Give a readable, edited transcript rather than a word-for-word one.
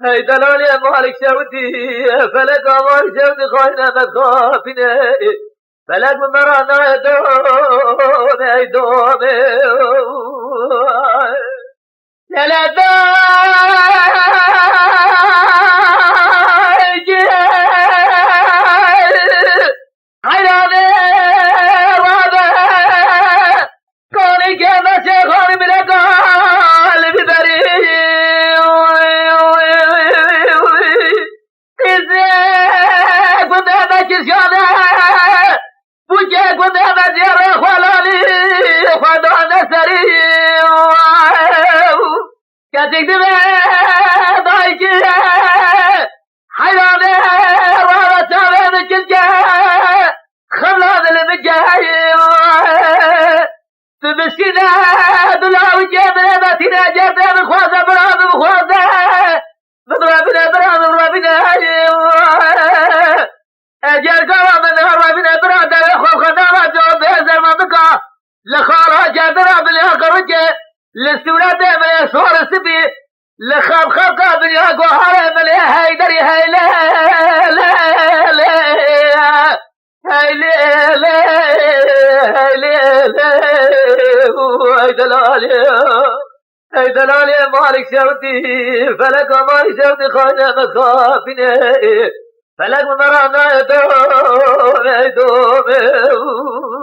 هی دلالی مالک شودی فلک مالک شودی خواهی مخافینه فلک مرانه دومه دومه لسورة من صور السبي لخاب خاب دنيا جوهر من هيدري هيلا لا لا هيلا لا هيلا لا هيدلالي مالك شوتي فلك مالك شوتي خانة مخافني فلك مرانا دوم